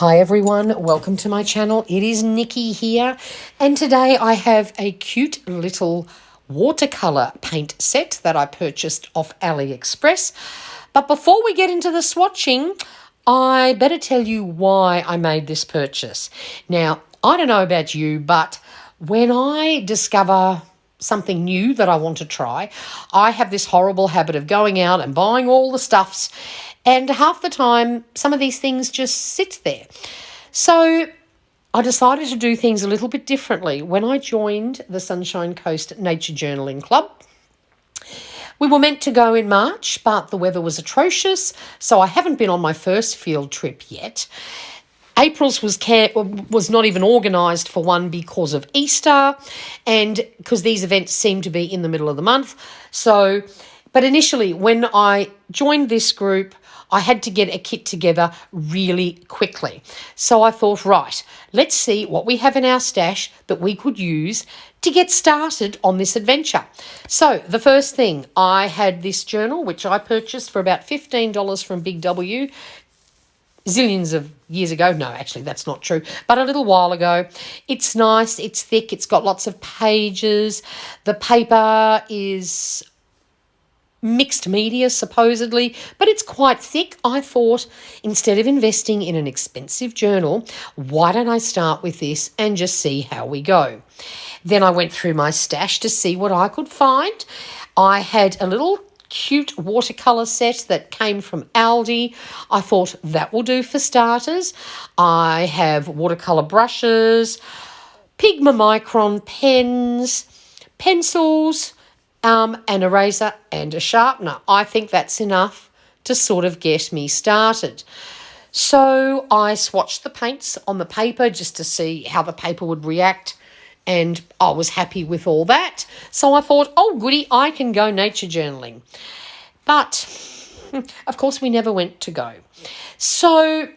Hi everyone, welcome to my channel. It is Nikki here, and today I have a cute little watercolour paint set that I purchased off AliExpress. But before we get into the swatching, I better tell you why I made this purchase. Now, I don't know about you, but when I discover something new that I want to try, I have this horrible habit of going out and buying all the stuffs, and half the time some of these things just sit there. So I decided to do things a little bit differently when I joined the Sunshine Coast Nature Journaling Club. We were meant to go in March, but the weather was atrocious, so I haven't been on my first field trip yet. April's was not even organised for one because of Easter, and because these events seem to be in the middle of the month. But initially, when I joined this group, I had to get a kit together really quickly. So I thought, right, let's see what we have in our stash that we could use to get started on this adventure. So the first thing, I had this journal, which I purchased for about $15 from Big W, zillions of years ago. No, actually, that's not true, but a little while ago. It's nice, it's thick, it's got lots of pages. The paper is mixed media, supposedly, but it's quite thick. I thought, instead of investing in an expensive journal, why don't I start with this and just see how we go? Then I went through my stash to see what I could find. I had a little cute watercolour set that came from Aldi. I thought that will do for starters. I have watercolour brushes, Pigma Micron pens, pencils, an eraser and a sharpener. I think that's enough to sort of get me started. So I swatched the paints on the paper just to see how the paper would react, and I was happy with all that. So I thought, oh goody, I can go nature journaling. But of course we never went to go. So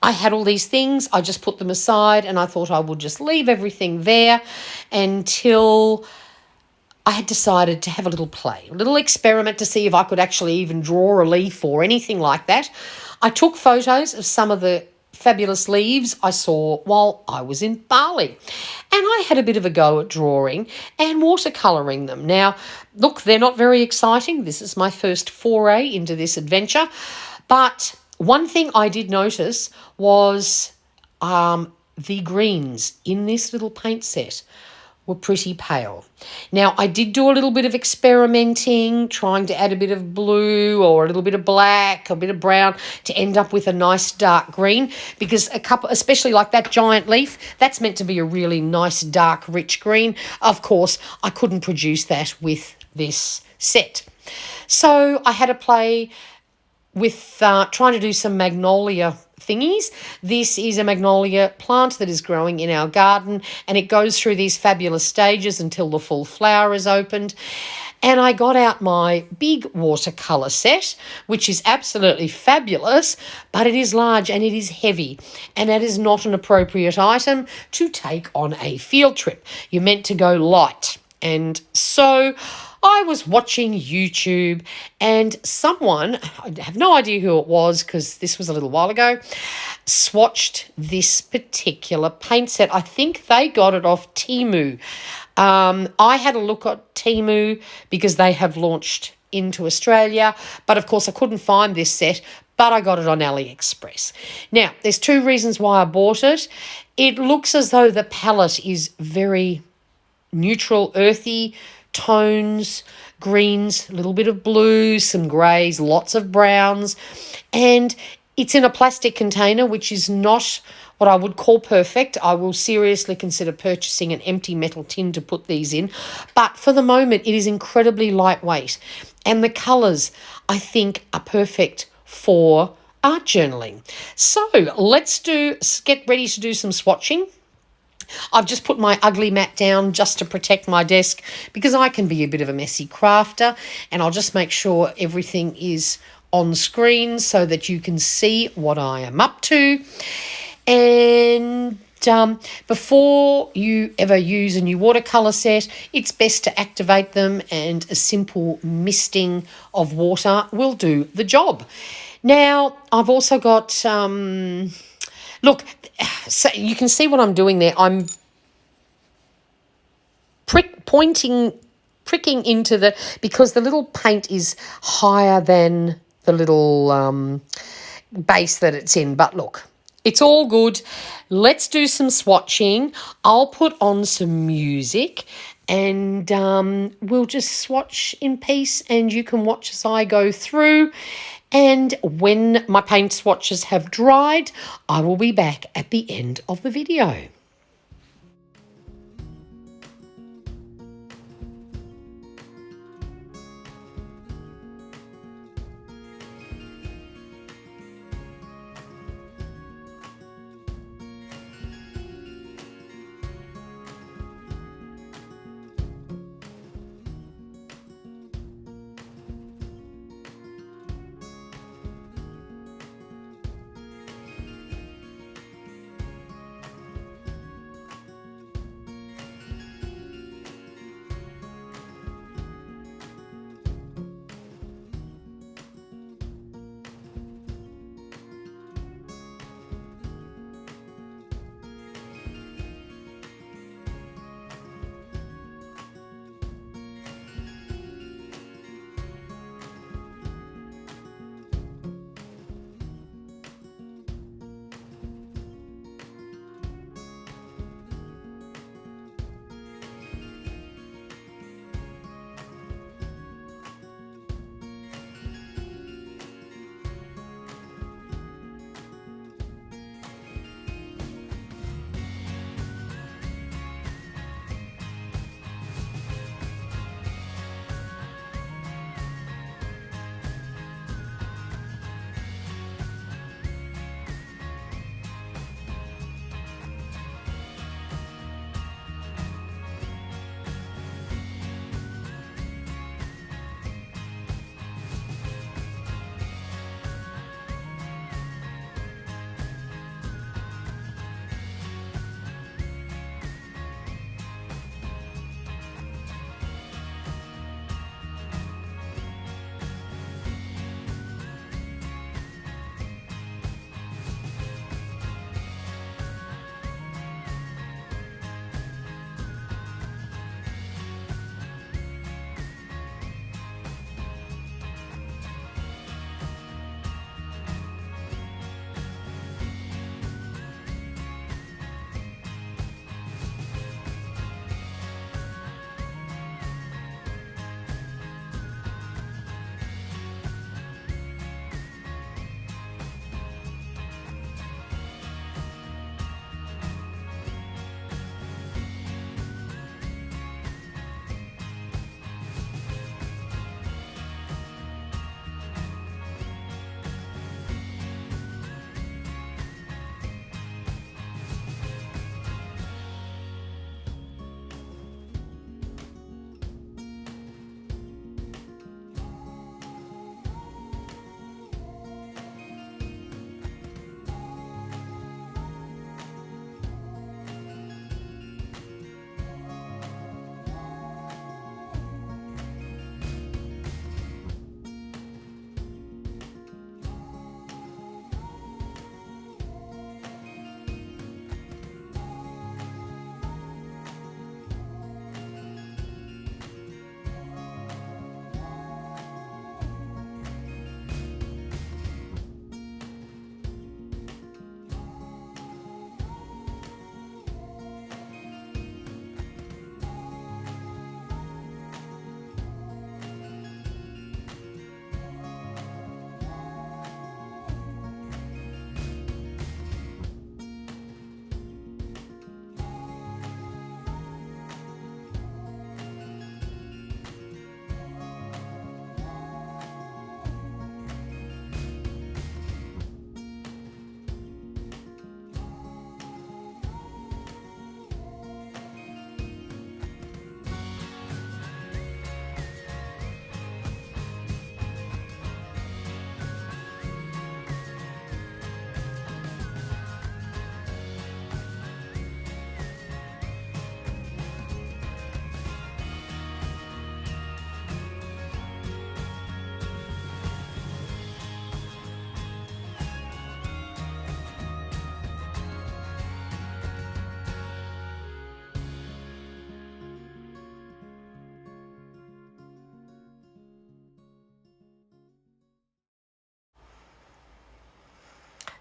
I had all these things, I just put them aside, and I thought I would just leave everything there until I had decided to have a little play, a little experiment to see if I could actually even draw a leaf or anything like that. I took photos of some of the fabulous leaves I saw while I was in Bali, and I had a bit of a go at drawing and watercolouring them. Now, look, they're not very exciting. This is my first foray into this adventure, but one thing I did notice was the greens in this little paint set were pretty pale. Now, I did do a little bit of experimenting, trying to add a bit of blue or a little bit of black, a bit of brown, to end up with a nice dark green, because especially like that giant leaf, that's meant to be a really nice dark rich green. Of course, I couldn't produce that with this set. So I had to play with trying to do some magnolia thingies. This is a magnolia plant that is growing in our garden, and it goes through these fabulous stages until the full flower is opened. And I got out my big watercolour set, which is absolutely fabulous, but it is large and it is heavy, and that is not an appropriate item to take on a field trip. You're meant to go light. And so I was watching YouTube, and someone, I have no idea who it was because this was a little while ago, swatched this particular paint set. I think they got it off Temu. I had a look at Temu because they have launched into Australia, but of course I couldn't find this set, but I got it on AliExpress. Now, there's two reasons why I bought it. It looks as though the palette is very neutral, earthy tones, greens, a little bit of blue, some greys, lots of browns, and it's in a plastic container, which is not what I would call perfect. I will seriously consider purchasing an empty metal tin to put these in, but for the moment it is incredibly lightweight, and the colours I think are perfect for art journaling. So let's get ready to do some swatching. I've just put my ugly mat down just to protect my desk because I can be a bit of a messy crafter, and I'll just make sure everything is on screen so that you can see what I am up to. And before you ever use a new watercolour set, it's best to activate them, and a simple misting of water will do the job. Now, I've also got Look, so you can see what I'm doing there. I'm pricking into the, because the little paint is higher than the little base that it's in. But look, it's all good. Let's do some swatching. I'll put on some music and we'll just swatch in peace, and you can watch as I go through. And when my paint swatches have dried, I will be back at the end of the video.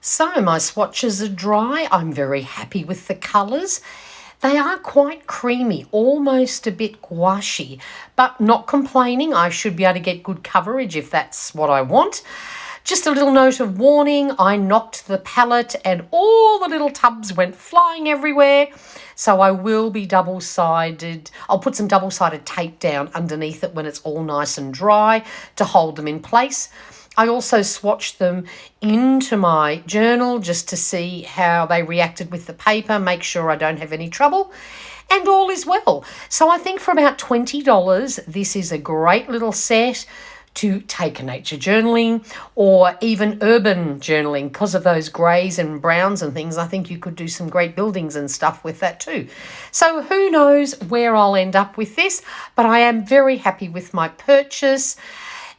So my swatches are dry. I'm very happy with the colours. They are quite creamy, almost a bit gouache, but not complaining. I should be able to get good coverage if that's what I want. Just a little note of warning, I knocked the palette and all the little tubs went flying everywhere. So I will be double-sided. I'll put some double-sided tape down underneath it when it's all nice and dry to hold them in place. I also swatched them into my journal just to see how they reacted with the paper, make sure I don't have any trouble, and all is well. So I think for about $20, this is a great little set to take a nature journaling or even urban journaling. Because of those greys and browns and things, I think you could do some great buildings and stuff with that too. So who knows where I'll end up with this, but I am very happy with my purchase.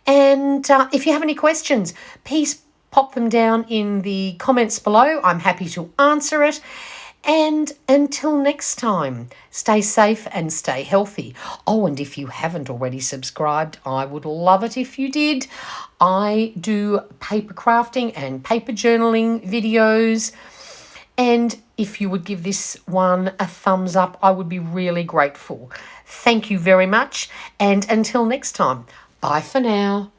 And if you have any questions, please pop them down in the comments below. I'm happy to answer it. And until next time, stay safe and stay healthy. Oh, and if you haven't already subscribed, I would love it if you did. I do paper crafting and paper journaling videos. And if you would give this one a thumbs up, I would be really grateful. Thank you very much. And until next time, bye for now.